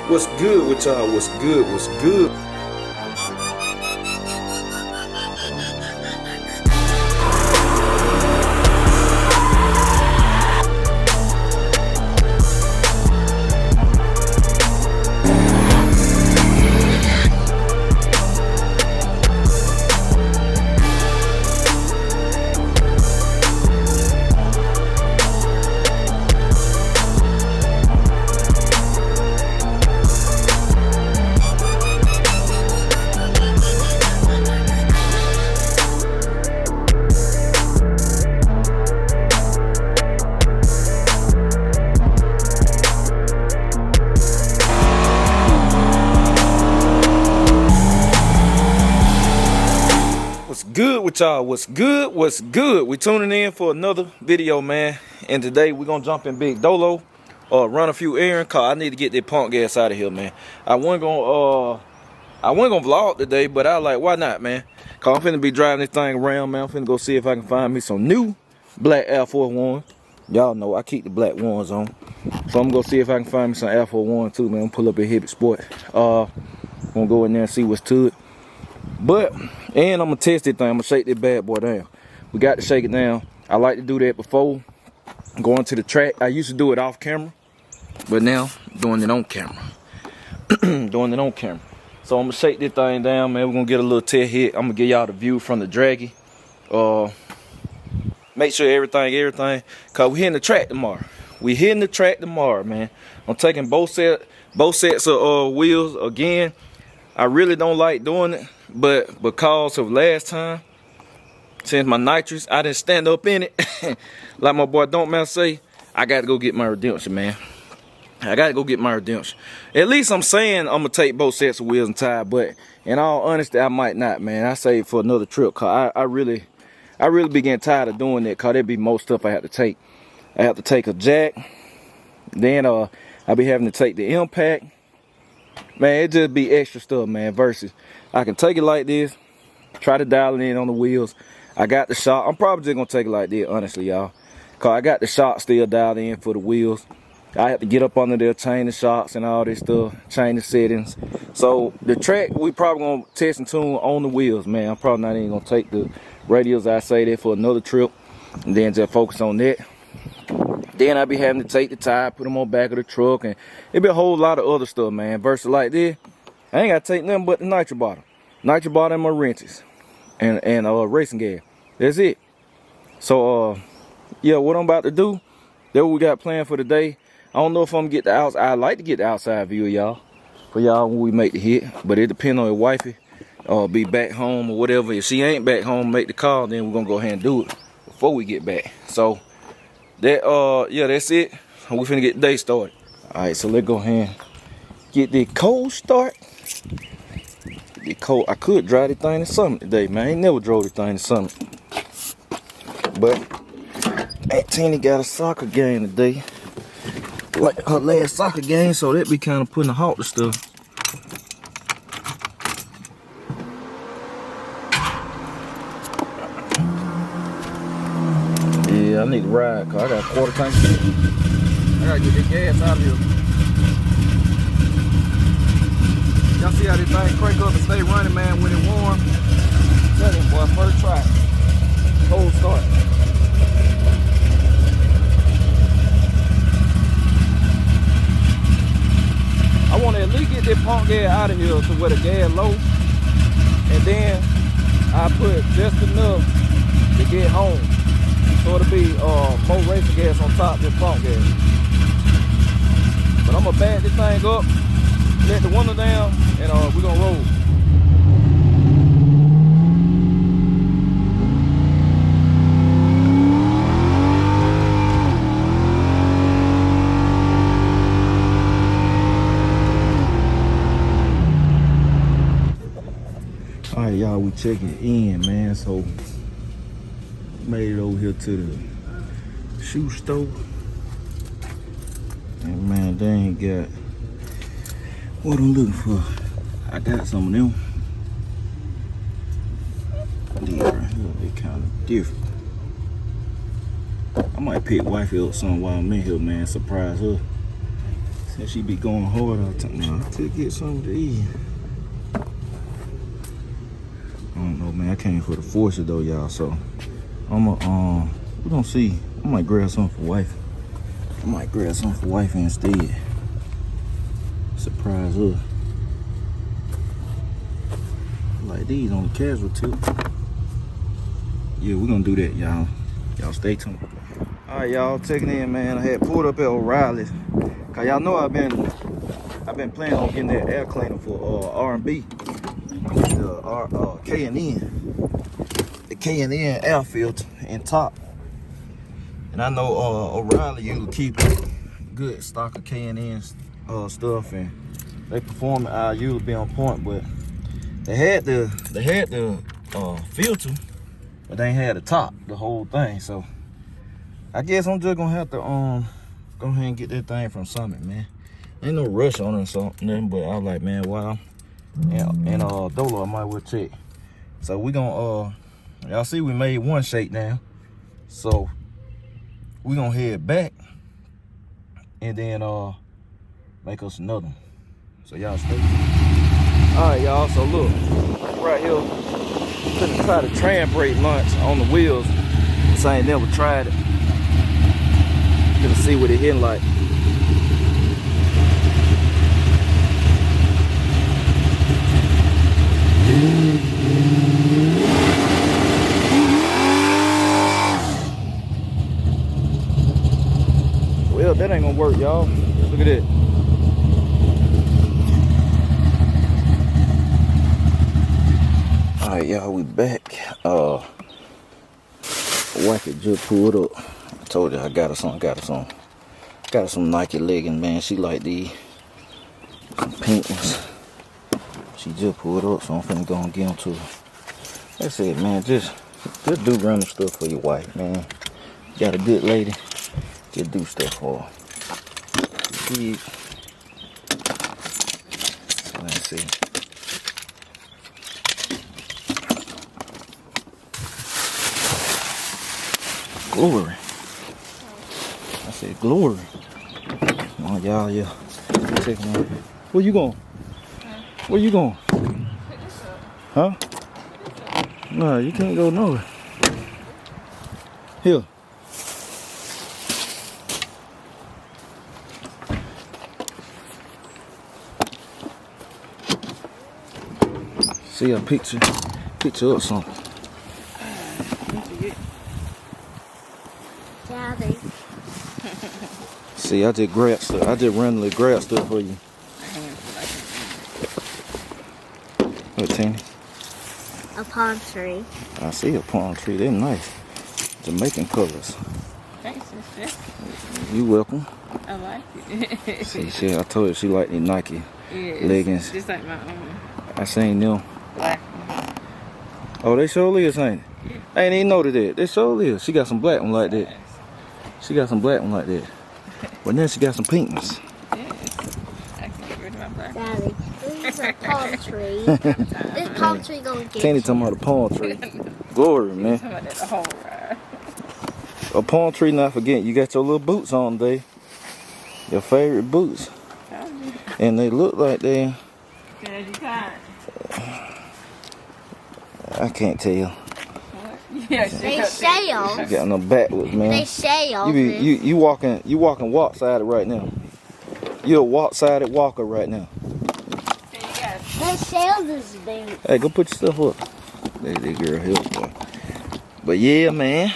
What's good with y'all? What's good? What's good? What's good with y'all? What's good? What's good? We tuning in for another video, man. And today we're gonna jump in big dolo, run a few errands. Cause I need to get that punk gas out of here, man. I wasn't gonna vlog today, but I was like, why not, man? Cause I'm finna be driving this thing around, man. I'm finna go see if I can find me some new black Air Force One. Y'all know I keep the black ones on, so I'm gonna go see if I can find me some Air Force One too, man. I'm pull up a Hibbit Sport. Gonna go in there and see what's to it. But, and I'm gonna test this thing. I'm gonna shake this bad boy down. We got to shake it down. I like to do that before going to the track. I used to do it off camera, but now doing it on camera. Doing it on camera. So I'm gonna shake this thing down, man. We're gonna get a little test hit. I'm gonna give y'all the view from the draggy. Make sure everything. Cause we hitting the track tomorrow. We hitting the track tomorrow, man. I'm taking both sets of wheels again. I really don't like doing it, but because of last time, since my nitrous, I didn't stand up in it. Like my boy Don't Man say, I got to go get my redemption, man. I got to go get my redemption. At least I'm saying I'm going to take both sets of wheels and tire, but in all honesty, I might not, man. I save for another trip, because I really be getting tired of doing that, because there'd be more stuff I have to take. I have to take a jack, then I'll be having to take the impact. Man, it just be extra stuff, man, versus I can take it like this, try to dial it in on the wheels. I got the shock. I'm probably just going to take it like this, honestly, y'all. Because I got the shock still dialed in for the wheels. I have to get up under there, change the shocks and all this stuff, change the settings. So the track, we probably going to test and tune on the wheels, man. I'm probably not even going to take the radials, I say that, for another trip. And then just focus on that. Then I be having to take the tire, put them on back of the truck, and it be a whole lot of other stuff, man. Versus like this, I ain't got to take nothing but the nitro bottle and my wrenches, and racing gas. That's it. So yeah, what I'm about to do, that's what we got planned for today. I don't know if I'm gonna get the outside. I like to get the outside view, y'all, for y'all when we make the hit. But it depends on if wifey be back home or whatever. If she ain't back home, make the call, then we're gonna go ahead and do it before we get back. So that yeah, that's it. We finna get the day started. Alright, so let's go ahead and get the cold start. The cold. I could drive the thing to Summit today, man. I ain't never drove the thing to Summit. But Aunt Tina got a soccer game today. Like her last soccer game, so that be kind of putting a halt to stuff. Yeah, I need to ride, cause I got a quarter tank. I gotta get this gas out of here. Y'all see how this thing crank up and stay running, man, when it warm? Tell him, boy, first try. Cold start. I want to at least get that pump gas out of here to where the gas low, and then I put just enough to get home. So it'll be more racing gas on top than pump gas. But I'm gonna back this thing up, let the window down, and we're gonna roll. All right, y'all, we checking in, man. So made it over here to the shoe store, and man, they ain't got what I'm looking for. I got some of them. These right here, they kind of different. I might pick wifey up some while I'm in here, man. Surprise her. Said she be going hard all the time. No, I could get something to eat. I don't know, man. I came for the force it though, y'all. So I'ma we gonna see. I might grab something for wife. I might grab something for wife instead. Surprise her. Like these on the casual tip. Yeah, we're gonna do that, y'all. Y'all stay tuned. All right, y'all, checking in, man. I had pulled up at O'Reilly's. Cause y'all know I've been planning on getting that air cleaner for R&B. The K&N. The K&N air filter and top. And I know O'Reilly usually keep a good stock of K&N stuff, and they performance usually be on point, but they had the filter, but they ain't had the top, the whole thing. So I guess I'm just gonna have to go ahead and get that thing from Summit, man. Ain't no rush on it or something, but I was like, man, wow. And DOLO, I might well check. So we gonna y'all see we made one shake now. So we gonna head back and then make us another one. So y'all stay. Alright, y'all, so look, right here, gonna try the TRANSBRAKE launch on the wheels. So I ain't never tried it. Gonna see what it hitting like. Well, that ain't gonna work, y'all. Look at that. All right, y'all, we back. Wife had just pulled up. I told you I got her some. Got her some Nike leggings, man. She like these. Some pink ones. She just pulled up, so I'm finna go and get them to her. That's it, man. Just do random stuff for your wife, man. Got a good lady. Just do stuff for her. So let's see. Glory. I said glory. Oh, y'all, yeah. Take me. Where you going? Where you going? Huh? No, you can't go nowhere. Here. See a picture up something. See, I just grabbed stuff. I just randomly grabbed stuff for you. What, Tanny? A palm tree. I see a palm tree. They're nice. Jamaican colors. Thanks, sister. You welcome. I like it. See, I told her she liked the Nike leggings. Just like my own. I seen them. Black. Oh, they sure is, ain't it? Yeah. I ain't even noticed that. They sure is. She got some black one like that. She got some black one like that. But then she got some pink ones. Yes. I can get rid of my black. Daddy, this is a palm tree. This palm tree gonna get Tanny talking about a palm tree. Glory, man. Talking about that the whole ride. A palm tree, not forgetting. You got your little boots on today. Your favorite boots. And they look like they... I can't tell. Yeah, they shells. You got no backwards, man. They shells. You walking walk-sided right now. You're a walk-sided walker right now. The shells is big. Hey, go put your stuff up. That girl help, boy. But yeah, man.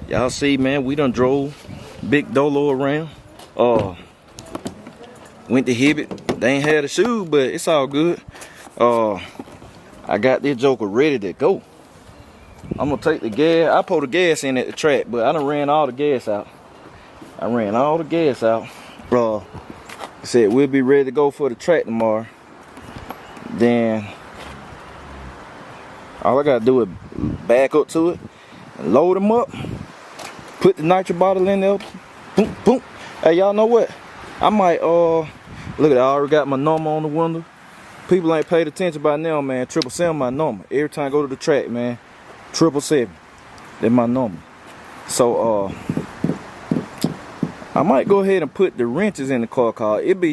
Y'all see, man, we done drove big DOLO around. Went to Hibbit. They ain't had a shoe, but it's all good. I got this joker ready to go. I'm gonna take the gas. I put the gas in at the track, but I done ran all the gas out. Said we'll be ready to go for the track tomorrow. Then all I gotta do is back up to it and load them up. Put the nitro bottle in there. Boom, boom. Hey, y'all know what? I might look at that. I already got my number on the window. People ain't paid attention by now, man. 777 my number. Every time I go to the track, man. 777. That's my number. So I might go ahead and put the wrenches in the car, cause it be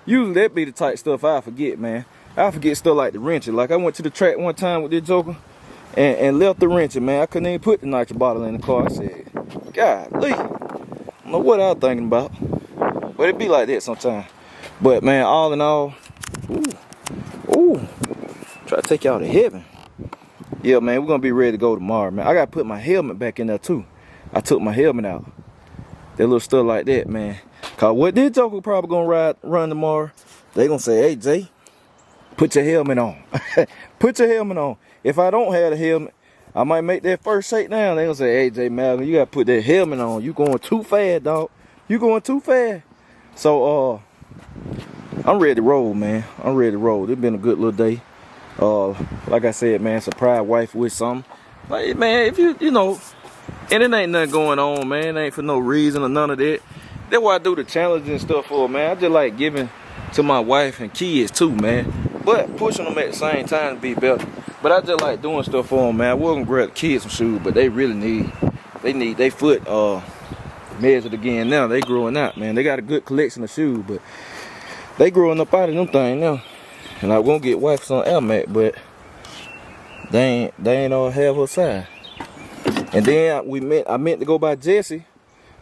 usually that be the type stuff I forget, man. I forget stuff like the wrenches. Like I went to the track one time with this joker and left the wrenches, man. I couldn't even put the nitro bottle in the car. I said, golly, I don't know what I was thinking about. But it be like that sometimes. But man, all in all, ooh, try to take y'all to heaven. Yeah, man, we're gonna be ready to go tomorrow, man. I gotta put my helmet back in there too. I took my helmet out. That little stuff like that, man. Cause what this joker probably gonna run tomorrow, they gonna say, hey Jay, put your helmet on. Put your helmet on. If I don't have the helmet, I might make that first shakedown. They gonna say, hey JMalcom, you gotta put that helmet on. You going too fast, dog. You going too fast. So I'm ready to roll, man. I'm ready to roll. It's been a good little day. Like I said, man, surprise wife with something. Like, man, if you know, and it ain't nothing going on, man. It ain't for no reason or none of that. That's why I do the challenges and stuff for, man. I just like giving to my wife and kids too, man. But pushing them at the same time to be better. But I just like doing stuff for them, man. I wasn't grab the kids some shoes, but they really need their foot measured again now. They growing out, man. They got a good collection of shoes, but they growing up out of them things now. And I won't get wife some Air Max, but they ain't all have her size. And then I meant to go by Jesse,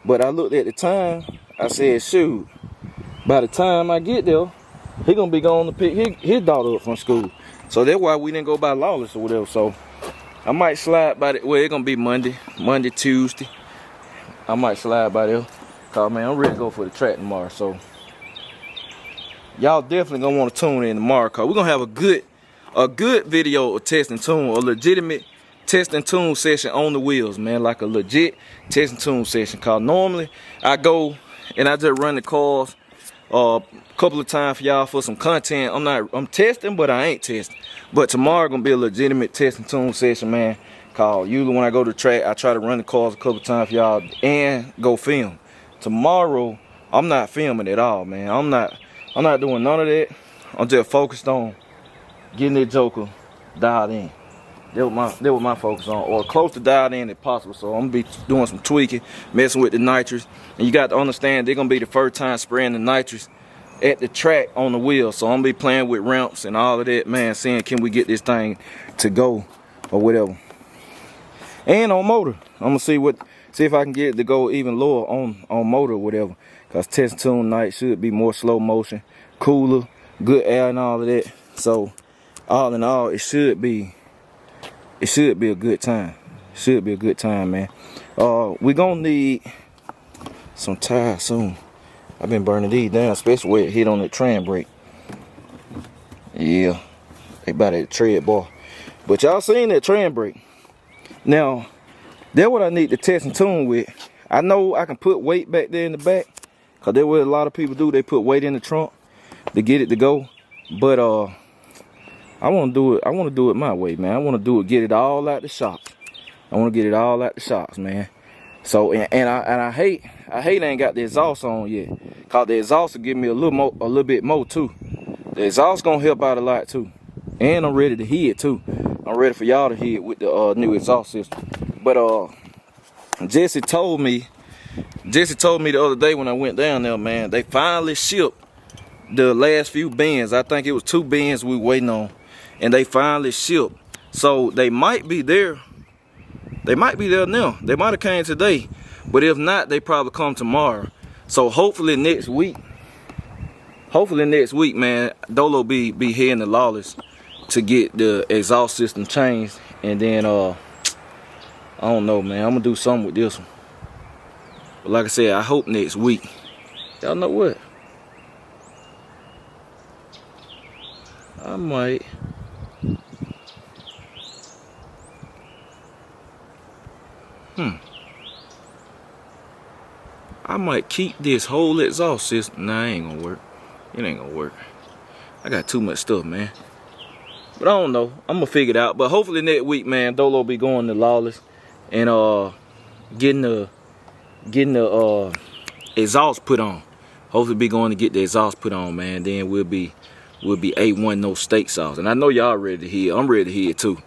but I looked at the time. I said, shoot, by the time I get there, he gonna be going to pick his daughter up from school. So that's why we didn't go by Lawless or whatever. So I might slide by it. Well, it's gonna be Monday, Tuesday. I might slide by there. Cause man, I'm ready to go for the track tomorrow. So y'all definitely gonna want to tune in tomorrow. Cause we're gonna have a good video of test and tune, a legitimate test and tune session on the wheels, man. Like a legit test and tune session. Cause normally I go and I just run the cars a couple of times for y'all for some content. I'm testing, but I ain't testing. But tomorrow gonna be a legitimate test and tune session, man. Cause usually when I go to the track, I try to run the cars a couple of times for y'all and go film. Tomorrow, I'm not filming at all, man. I'm not doing none of that. I'm just focused on getting that joker dialed in. That was my focus on, or close to dialed in if possible. So I'm gonna be doing some tweaking, messing with the nitrous. And you got to understand, they're gonna be the first time spraying the nitrous at the track on the wheel. So I'm gonna be playing with ramps and all of that, man, seeing can we get this thing to go or whatever. And on motor, I'm gonna see if I can get it to go even lower on motor or whatever. Cause test and tune night should be more slow motion, cooler, good air and all of that. So all in all, it should be a good time. Should be a good time, man. We gonna need some tires soon. I've been burning these down, especially where it hit on the TRANSBRAKE. Yeah, they about at the tread bar. But y'all seen that TRANSBRAKE. Now, that's what I need to test and tune with. I know I can put weight back there in the back, cause that's what a lot of people do. They put weight in the trunk to get it to go. But I want to do it my way, man. I want to get it all out the shocks. I want to get it all out the shocks, man. So and I hate I ain't got the exhaust on yet. Cause the exhaust will give me a little bit more too. The exhaust gonna help out a lot too. And I'm ready to hit too. I'm ready for y'all to hit with the new exhaust system. But Jesse told me the other day when I went down there, man, they finally shipped the last few bins. I think it was 2 bins we waiting on. And they finally shipped. So they might be there. They might be there now. They might have came today. But if not, they probably come tomorrow. So hopefully next week, man, DOLO be heading to Lawless to get the exhaust system changed. And then I don't know, man. I'm gonna do something with this one. But like I said, I hope next week. Y'all know what? I might keep this whole exhaust system. Nah, it ain't gonna work. It ain't gonna work. I got too much stuff, man. But I don't know. I'm gonna figure it out. But hopefully next week, man, DOLO be going to Lawless and getting the exhaust put on. Hopefully be going to get the exhaust put on, man. Then we'll be A1 no steak sauce. And I know y'all ready to hear. I'm ready to hear too.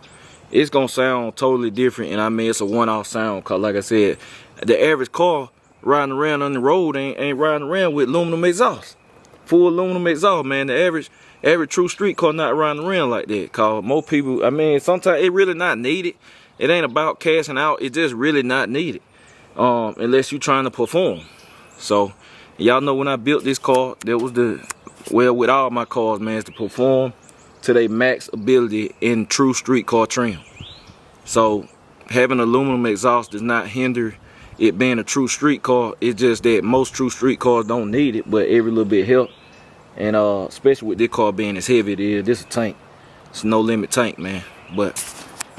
It's gonna sound totally different, and I mean it's a one-off sound. Cause like I said, the average car riding around on the road ain't riding around with aluminum exhaust. Full aluminum exhaust, man. The average true street car not riding around like that. Cause most people, I mean, sometimes it really not needed. It ain't about cashing out. It's just really not needed. Unless you trying to perform. So y'all know when I built this car, that was with all my cars, man, is to perform to their max ability in true street car trim. So having aluminum exhaust does not hinder it being a true street car. It's just that most true street cars don't need it, but every little bit help. And especially with this car being as heavy it is, this is a tank. It's a no limit tank, man. But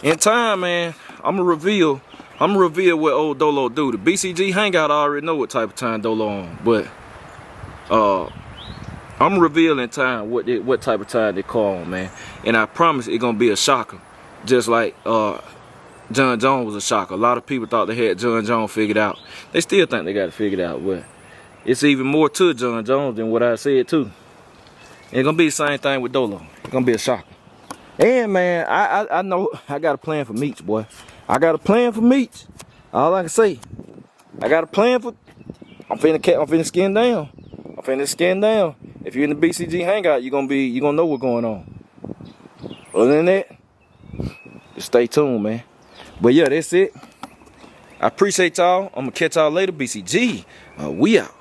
in time, man, I'm gonna reveal what old DOLO do. The BCG Hangout, I already know what type of time DOLO on, but I'm gonna reveal in time what type of time they call on, man. And I promise it's gonna be a shocker, just like John Jones was a shocker. A lot of people thought they had John Jones figured out. They still think they got it figured out, but it's even more to John Jones than what I said too. It's gonna be the same thing with DOLO. It's gonna be a shocker. And man, I know I got a plan for Meats, boy. I got a plan for Meats. All I can say, I got a plan for. I'm finna skin down. I'm finna skin down. If you're in the BCG Hangout, you're gonna know what's going on. Other than that, just stay tuned, man. But yeah, that's it. I appreciate y'all. I'm gonna catch y'all later. BCG, we out.